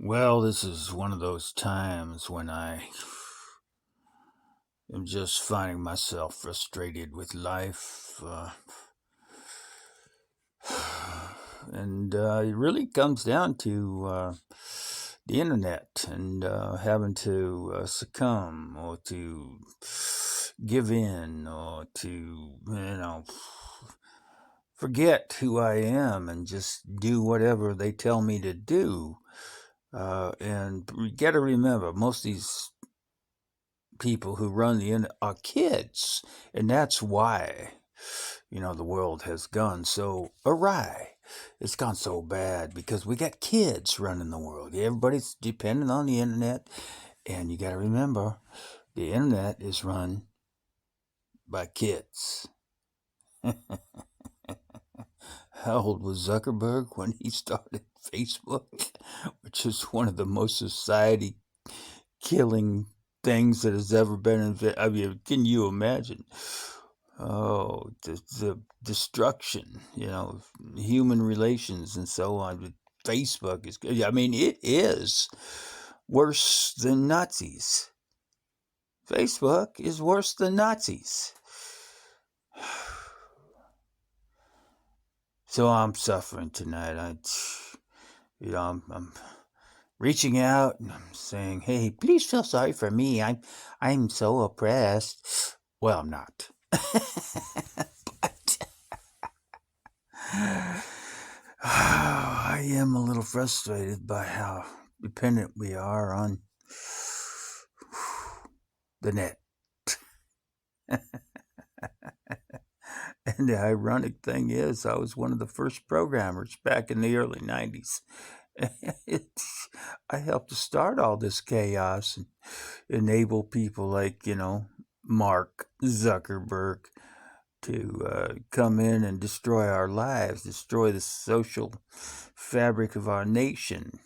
Well, this is one of those times when I am just finding myself frustrated with life. And it really comes down to the internet and having to succumb or to give in or to forget who I am and just do whatever they tell me to do. And you got to remember, most of these people who run the internet are kids, and that's why the world has gone so awry. It's gone so bad because we got kids running the world. Everybody's dependent on the internet, and you got to remember, the internet is run by kids. How old was Zuckerberg when he started Facebook, which is one of the most society killing things that has ever been invented? I mean, can you imagine? Oh, the destruction, human relations and so on. But Facebook is, I mean, it is worse than Nazis. Facebook is worse than Nazis. So I'm suffering tonight. I'm reaching out and I'm saying, "Hey, please feel sorry for me. I'm so oppressed." Well, I'm not. But I am a little frustrated by how dependent we are on the net. And the ironic thing is, I was one of the first programmers back in the early 90s. I helped to start all this chaos and enable people like, Mark Zuckerberg to come in and destroy our lives, destroy the social fabric of our nation.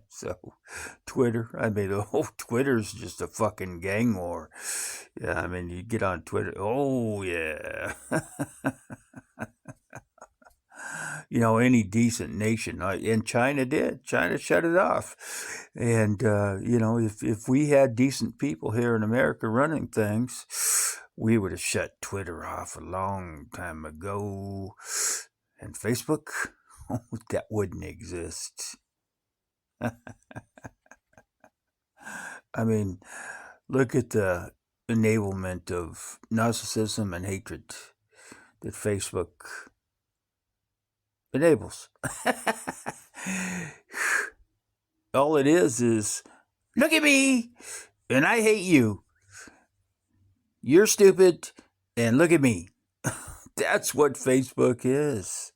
So, Twitter, I mean, Twitter's just a fucking gang war. Yeah, I mean, you get on Twitter, oh, yeah. Any decent nation, and China did. China shut it off. And, if we had decent people here in America running things, we would have shut Twitter off a long time ago. And Facebook, that wouldn't exist. I mean, look at the enablement of narcissism and hatred that Facebook enables. All it is look at me and I hate you. You're stupid and look at me. That's what Facebook is.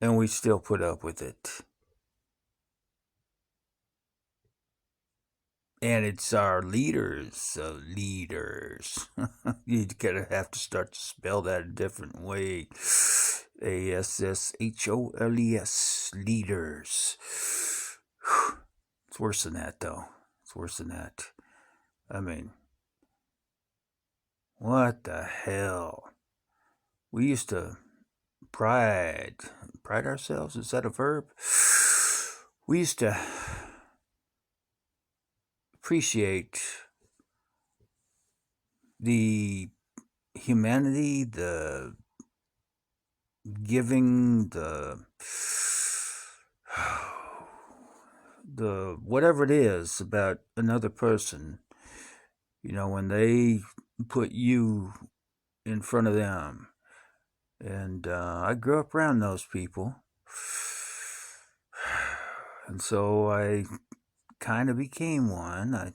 And we still put up with it. And it's our leaders. You gotta have to start to spell that a different way. ASSHOLES. Leaders. It's worse than that, though. It's worse than that. I mean, what the hell? We used to pride ourselves. Is that a verb? We used to appreciate the humanity, the giving, the whatever it is about another person. When they put you in front of them. And I grew up around those people. And so I kind of became one.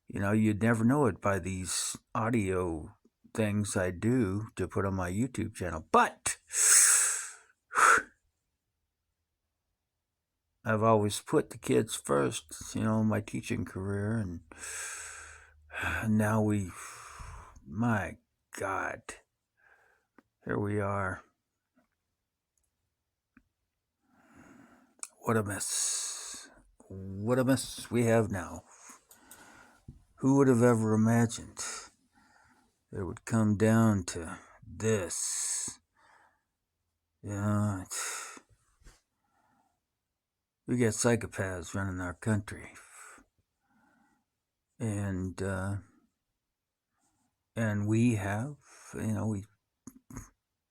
You'd never know it by these audio things I do to put on my YouTube channel. But I've always put the kids first, my teaching career. And now my God, here we are. What a mess. What a mess we have now. Who would have ever imagined it would come down to this? Yeah, we got psychopaths running our country, and we have,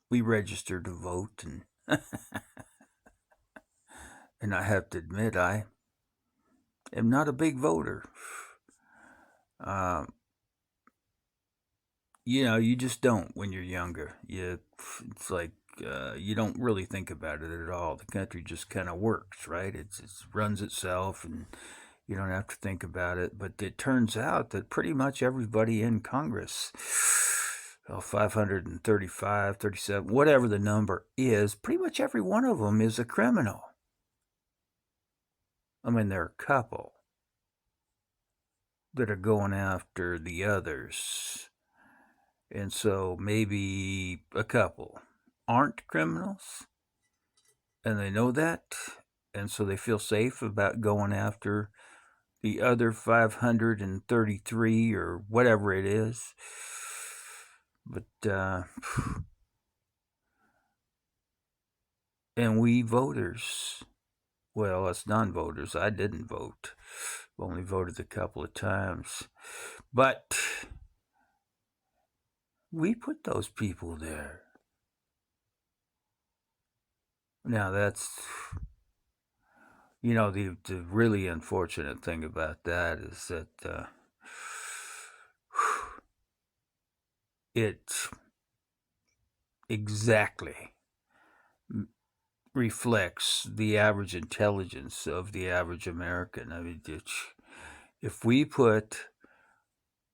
we register to vote, and and I have to admit I am not a big voter. Um, you just don't when you're younger. It's like you don't really think about it at all. The country just kind of works, right? It runs itself, and you don't have to think about it. But it turns out that pretty much everybody in Congress, 535, 37, whatever the number is, pretty much every one of them is a criminal. I mean, there are a couple that are going after the others. And so maybe a couple aren't criminals, and they know that, and so they feel safe about going after the other 533 or whatever it is. But, and we voters, well, us non voters, I didn't vote, only voted a couple of times. But we put those people there. Now, that's, the really unfortunate thing about that is that it exactly reflects the average intelligence of the average American. I mean, if we put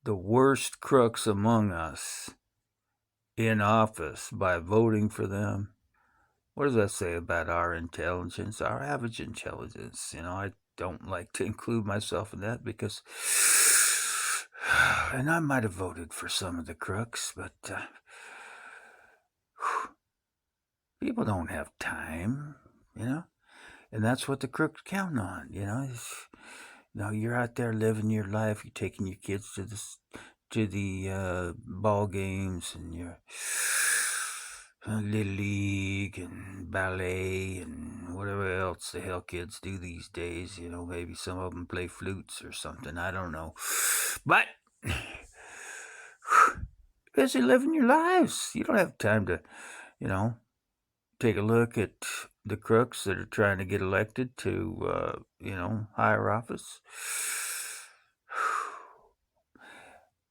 the worst crooks among us in office by voting for them, what does that say about our intelligence, our average intelligence? I don't like to include myself in that because, and I might have voted for some of the crooks, but people don't have time, and that's what the crooks count on, you're out there living your life, you're taking your kids to the ball games, and your little league and ballet and whatever else the hell kids do these days. Maybe some of them play flutes or something. I don't know, but busy living your lives. You don't have time to, take a look at the crooks that are trying to get elected to, higher office.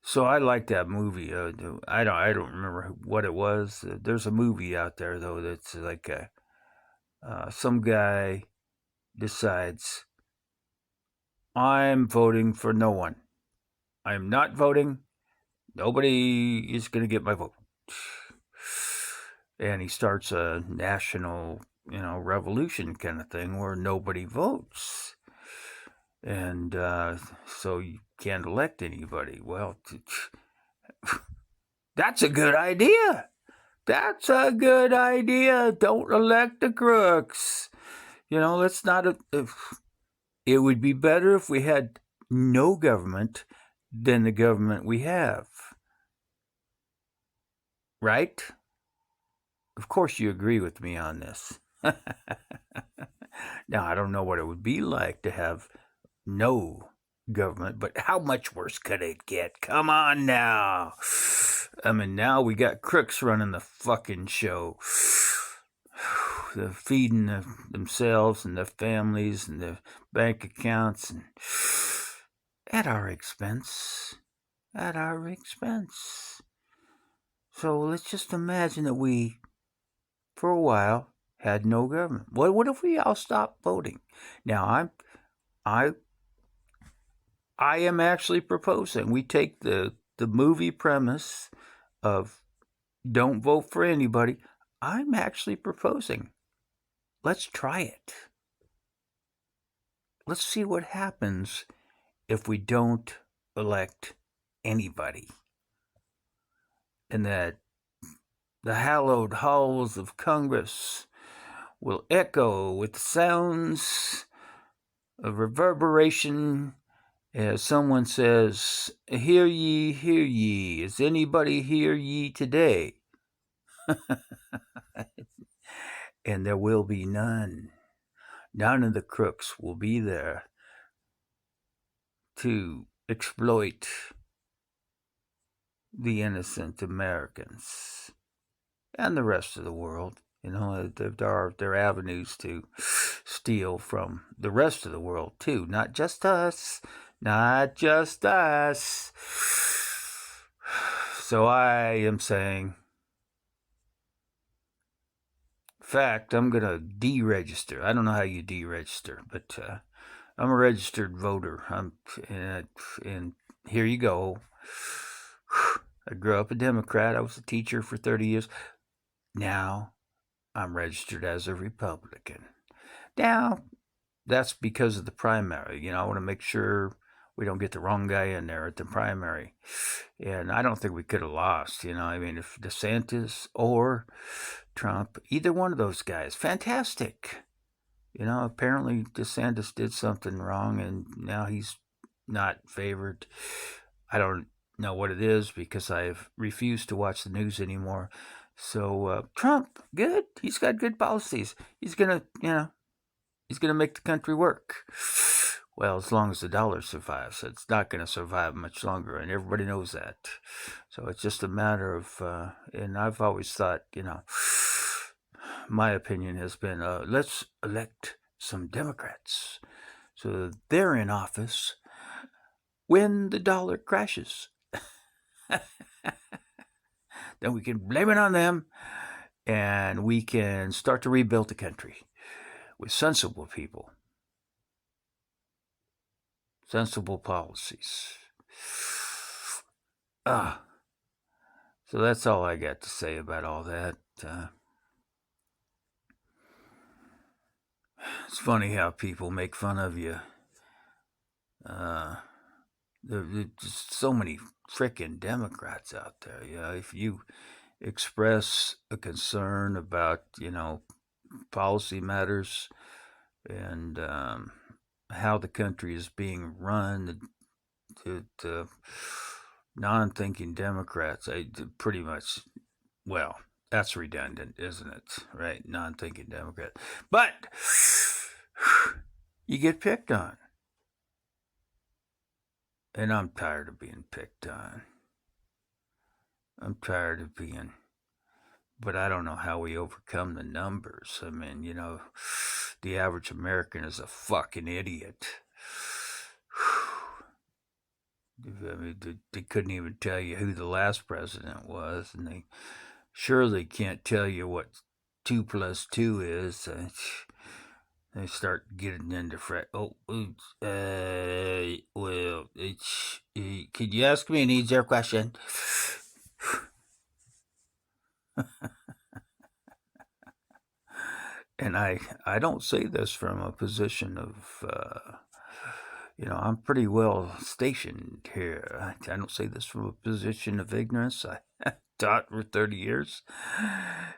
So I like that movie. I don't remember what it was. There's a movie out there though that's like some guy decides, I'm voting for no one. I'm not voting. Nobody is going to get my vote. And he starts a national, revolution kind of thing where nobody votes. And so you can't elect anybody. Well, that's a good idea. That's a good idea. Don't elect the crooks. Let's not. It would be better if we had no government than the government we have. Right? Of course, you agree with me on this. Now, I don't know what it would be like to have no government, but how much worse could it get? Come on now. I mean, now we got crooks running the fucking show. They're feeding themselves and their families and their bank accounts, and at our expense. At our expense. So let's just imagine that we, for a while, had no government. What if we all stopped voting? Now, I am actually proposing we take the movie premise of don't vote for anybody. I'm actually proposing, let's try it. Let's see what happens if we don't elect anybody. And that the hallowed halls of Congress will echo with the sounds of reverberation as someone says, hear ye, is anybody hear ye today? and there will be none. None of the crooks will be there to exploit the innocent Americans and the rest of the world. There are avenues to steal from the rest of the world too, not just us, not just us. So I am saying, in fact, I'm going to deregister. I don't know how you deregister, but I'm a registered voter. And here you go. I grew up a Democrat. I was a teacher for 30 years. Now I'm registered as a Republican. Now, that's because of the primary. I want to make sure we don't get the wrong guy in there at the primary. And I don't think we could have lost. If DeSantis or Trump, either one of those guys, fantastic. Apparently DeSantis did something wrong and now he's not favored. I don't know what it is because I've refused to watch the news anymore. So Trump, good. He's got good policies. He's gonna make the country work. Well, as long as the dollar survives, it's not going to survive much longer, and everybody knows that. So it's just a matter of, and I've always thought, my opinion has been, let's elect some Democrats so that they're in office when the dollar crashes. Then we can blame it on them, and we can start to rebuild the country with sensible people, sensible policies. So that's all I got to say about all that. It's funny how people make fun of you. There's so many frickin' Democrats out there. If you express a concern about, policy matters and how the country is being run, the non-thinking Democrats, pretty much, well, that's redundant, isn't it? Right? Non-thinking Democrat. But you get picked on. And I'm tired of being picked on. I'm tired of being, but I don't know how we overcome the numbers. The average American is a fucking idiot. They couldn't even tell you who the last president was, and they surely can't tell you what 2 + 2 is. They start getting into well, could you ask me an easier question? And I don't say this from a position of, I'm pretty well stationed here. I don't say this from a position of ignorance. I taught for 30 years,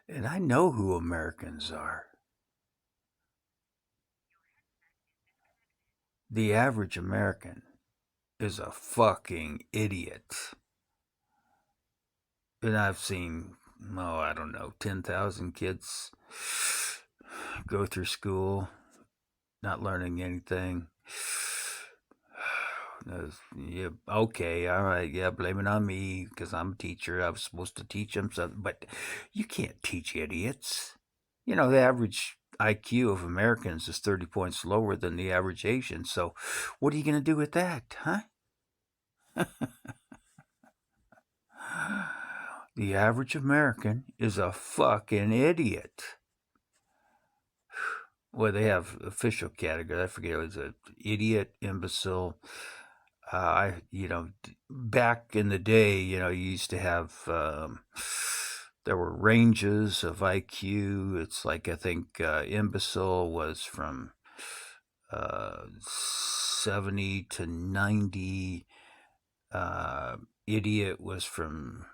and I know who Americans are. The average American is a fucking idiot. And I've seen, I don't know, 10,000 kids go through school not learning anything. Yeah, okay, all right, yeah, blame it on me because I'm a teacher. I was supposed to teach them something, but you can't teach idiots. The average IQ of Americans is 30 points lower than the average Asian. So what are you going to do with that, huh? The average American is a fucking idiot. Well, they have official category. I forget, it was an idiot, imbecile. Back in the day, you used to have, there were ranges of IQ. It's like, I think imbecile was from 70 to 90. Idiot was from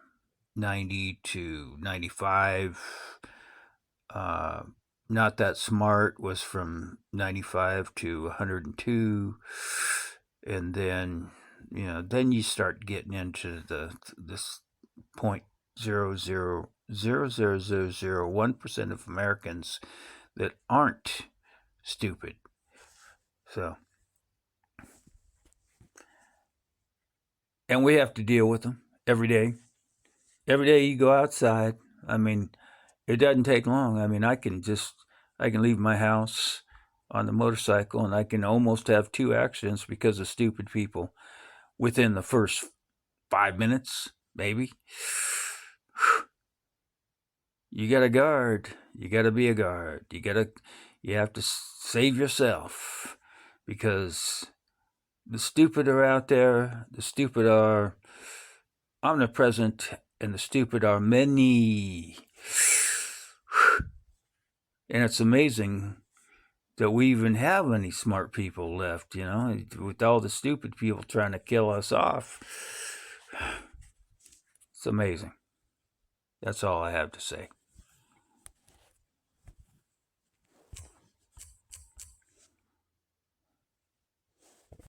90 to 95. Not that smart was from 95 to 102. And then, then you start getting into this 0.00 0.00001% of Americans that aren't stupid. So, and we have to deal with them every day. Every day you go outside. I mean, it doesn't take long. I mean, I can leave my house on the motorcycle and I can almost have 2 accidents because of stupid people within the first 5 minutes, maybe. You got to guard. You got to be a guard. You have to save yourself because the stupid are out there. The stupid are omnipresent and the stupid are many. And it's amazing that we even have any smart people left, with all the stupid people trying to kill us off. It's amazing. That's all I have to say.